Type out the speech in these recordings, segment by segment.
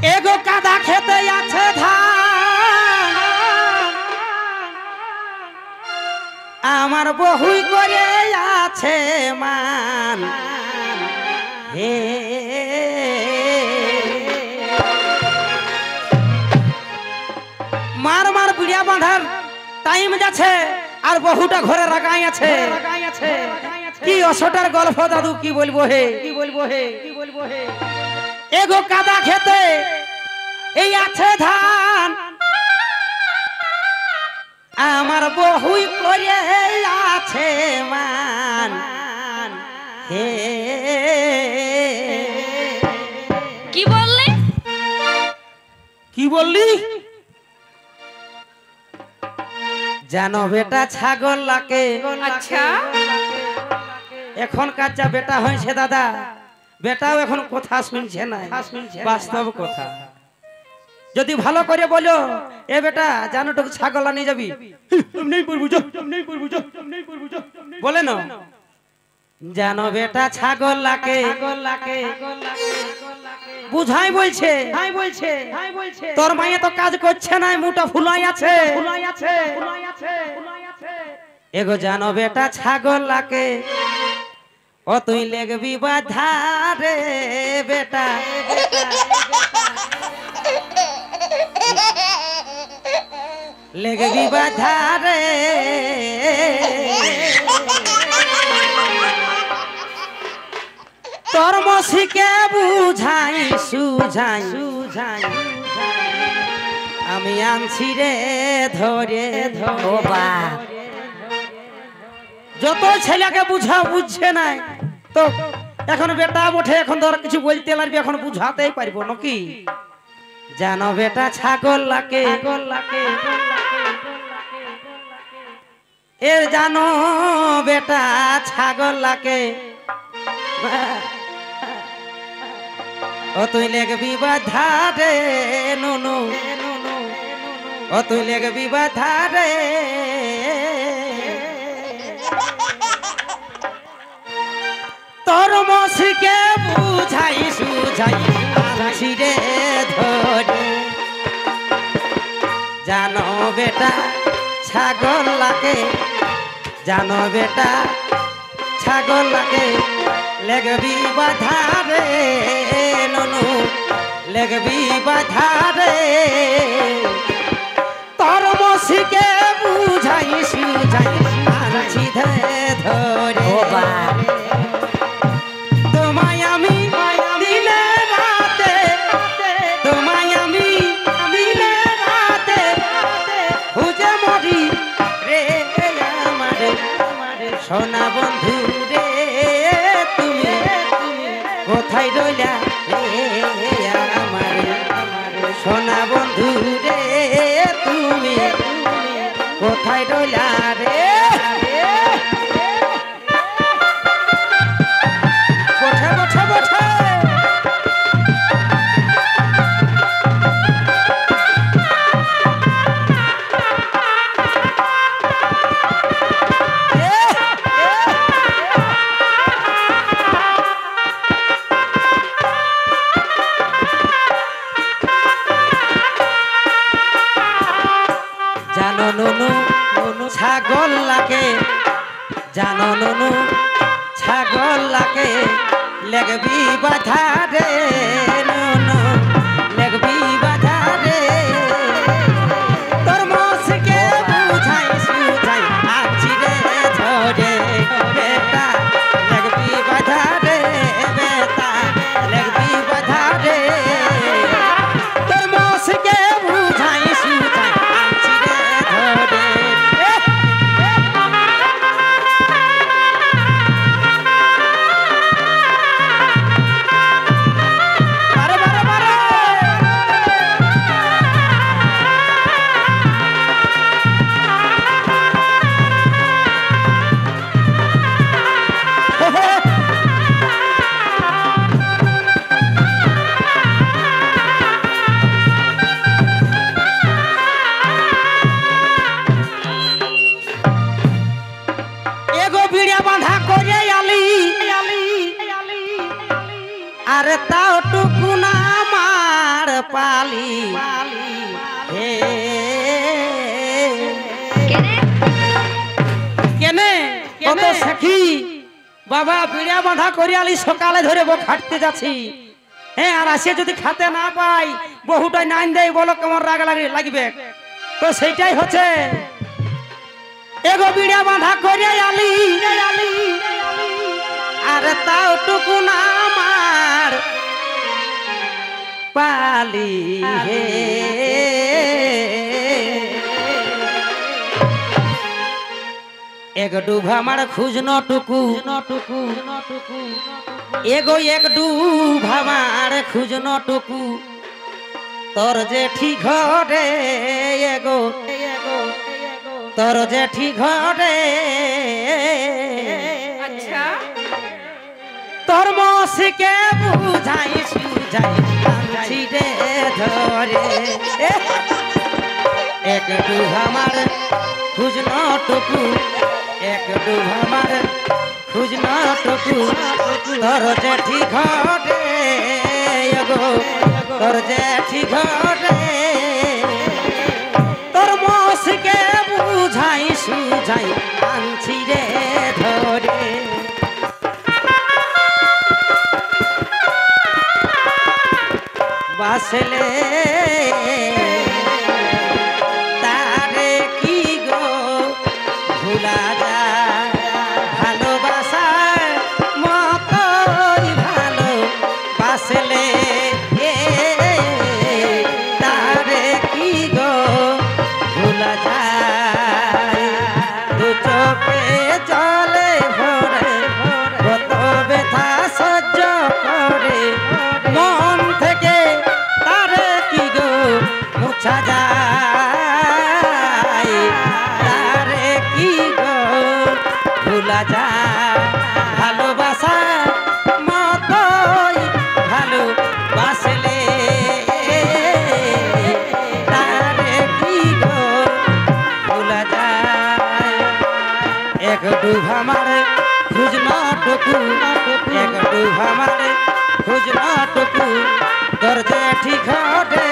एगो कादा खेते आछे धान आमार बहुई करे आछे मान हे मार मार बिड़िया बांधार टाइम जाछे और बहुटा घरे रागाई आछे की असोटार गल्प दादू की बोलबो हे एगो कादा खेते এই আছে ধান আমার বহুই করে আছে মান হে কি বললি জানো বেটা ছাগল লাগে আচ্ছা এখন কাচ্চা বেটা হইছে দাদা বেটাও এখন কথা শুনছে না বাস্তব কথা যদি ভালো করে বলো এ বেটা জানো তো ছাগল নিয়ে যাবি বলে না জানো বেটা ছাগল লাগে বুঝাই বলছে তোর মায়ে তো কাজ করছে না মুটা ফুলাই আছে এগো জানো বেটা ছাগল লাগে ও তুই লেগবি বাধা রে বেটা লেগবি বাধা রে তোর মসিকে বুঝাই সুঝাই আমি আনছি রে ধরে ধোবা যত ছেলেকে বুঝা বুঝছে না তো এখন বেটা ওঠে এখন ধর কিছু বলতে লাগবে এখন বুঝাতেই পারবো নাকি জানো বেটা ছাগল লাগে এর জানো বেটা ছাগল লাগে ও তুই লেগবি বাধা রে নুনু ও তুই লেগবি বাধা রে তোর মসিকে বুঝাই সুঝাই আছি রে ধরে জানো বেটা ছাগল লাগে জানো বেটা ছাগল লাগে লেগবি বাধা রে ননু লেগবি বাধা রে তোর মসিকে বুঝাই সুঝাই আছি ধরে তোমায় আমি দিনে রাতে তোমায় আমি দিনে রাতে খুঁজে মরি রে আমার সোনা বন্ধু রে তুমি কোথায় রইলা রে আমার সোনা বন্ধু রে তুমি কোথায় রইলা রে ছাগল লাগে জানো নুনু ছাগল লাগে লেগবি বাধা রে নুনু লেগবি বাধা রে তোর মসকে বুঝাই সুঝাই আছি রে ধরে বেটা লেগবি বাধা রে বেটা লেগবি বাধা রে তোর মসকে বুঝাই সুঝাই আছি রে ধরে পালি হে কেনে কেনে কত সখী বাবা বিড়া বাঁধা করিয়ালি সকালে ধরে বউ খাটতে যাচ্ছি হ্যাঁ আর আসে যদি খাতে না পাই বহুটাই নাইন দেয় বলো কেমন রাগ লাগবে তো সেইটাই হচ্ছে এগো বিড়া বাঁধা করিয়ালি আর তাও টুকু না আমার পালি হে एक डूबा मार खुजन टुकु एगो एक डूबा मार खुजन टुकु तोर जेठी घरे एगो तोर जेठी घरे अच्छा तोर मौस के बुझाई सुझाई आंची रे धरे एक डूबा मार खुजन टुकु एक डूबा मार खुजना टुकु तोर जेठी घरे एगो तोर जेठी घरे तोर मौस के बुझाई सुझाई आंची रे धरे बासले तारे की गो भुला जा ভালোবাসার মতই ভালো বাসলে তারে কি গো ভুলা যায় দু চোখে জলে ভরে কত ব্যথা সহ্য করে মন থেকে তারে কি গো মুছা যায় তারে কি গো ভুলা যায় ভালোবাসা মতই ভালোবাসলে তারে কি গো ভুলা যায় এক ডুবা মারে খুঁজনা টুকু এক ডুবা মারে খুঁজনা টুকু তোর জেঠি ঘটে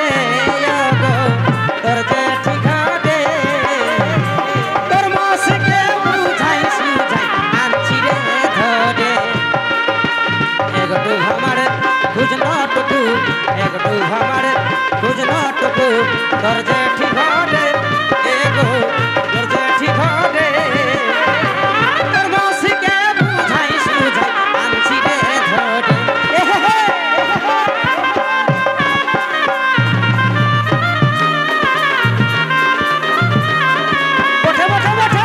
গো তোর জেঠি ঘটে তোর মাসকে বুঝাই সুঝাই আনছি রে ধরে এক ডুবা মারে খুঁজনা টুকু এক ডুবা মারে খুঁজনা টুকু তোর জেঠি ঘটে গো তোর জেঠি ঘটে তোর মাসকে বুঝাই সুঝাই আনছি রে ধরে বটে বটে বটে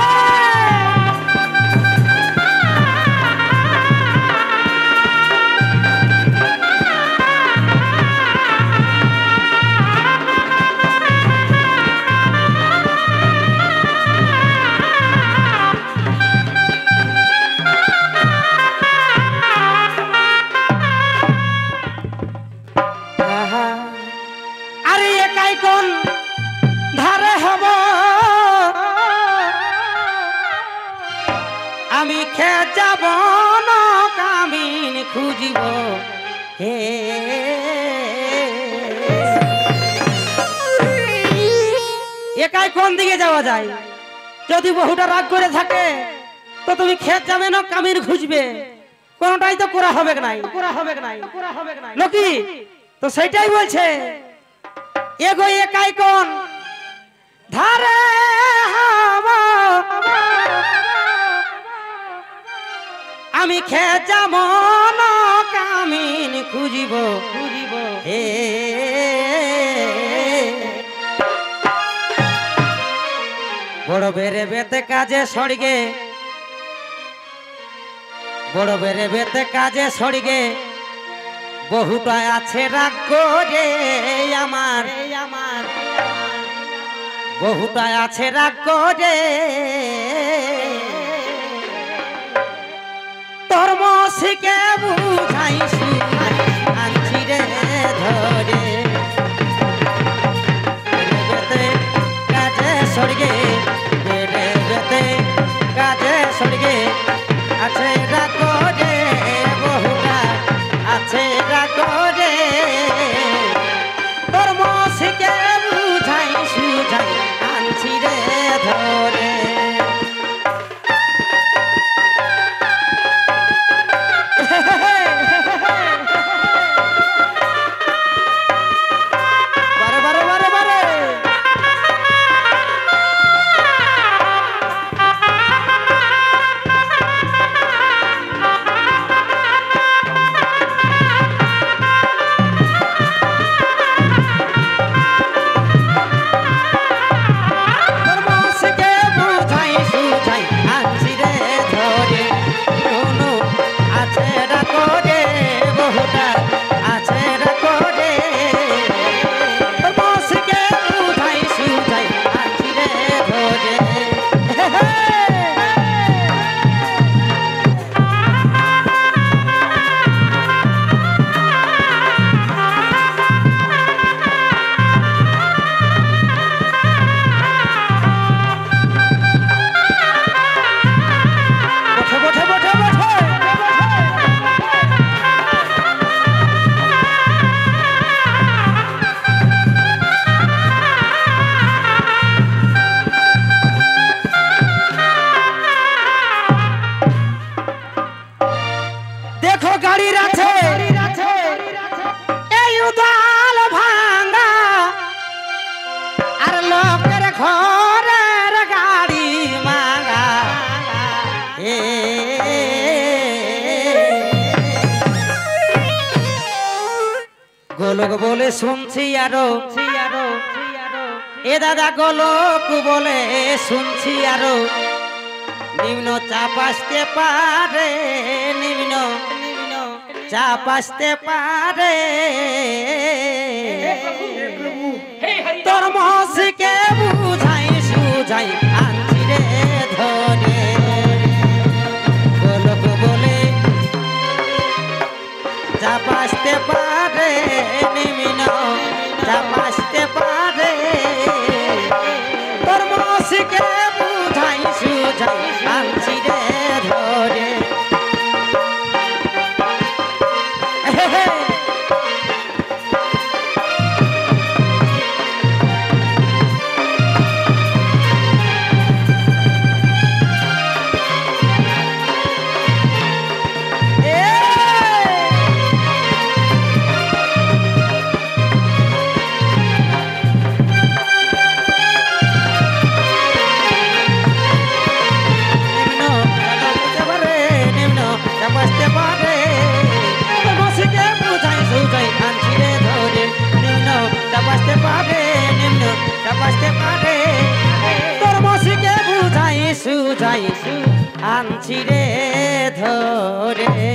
আহা, আরে একাই কোন ধারে হব আমি খেয়ে যাব না কামিন খুঁজিব হে একাই কোন দিকে যাওয়া যায় যদি বহুটা রাগ করে থাকে তো তুমি খেত যাবে না কামিন খুঁজবে কোনটাই তো করা হবে নাই নাকি তো সেইটাই বলছে এগো একাই কোন ধারে হব আমি খেয়ে যাব না কামিন খুঁজিব হে বড় বেড়ে বেতে কাজে সড়গে বড় বেড়ে বেতে কাজে সড়গে বহুটা আছে রাগ করে আমার বহুটা আছে রাগ করে তোর মসিকে বুঝাইছি আনছি রে ধরে বেতে কাজে সড়গে বেড়ে বেতে কাজে সড়গে আছে রাগ করে বহুটা আছে রাগ করে তোর গোলক বলে শুনছি আরো এ দাদা গোলক বলে শুনছি আরো নিম্ন চাপ আসতে পারে নিম্ন চাপ আসতে পারে তোর মসিকে বুঝাই সুঝাই আনছি রে ধরে গোলক বলে চাপ আসতে পারে নিম্ন চাপ আসতে পারে তোর মসিকে বুঝাই সুঝাই আনছি রে ধরে আনছি রে ধরে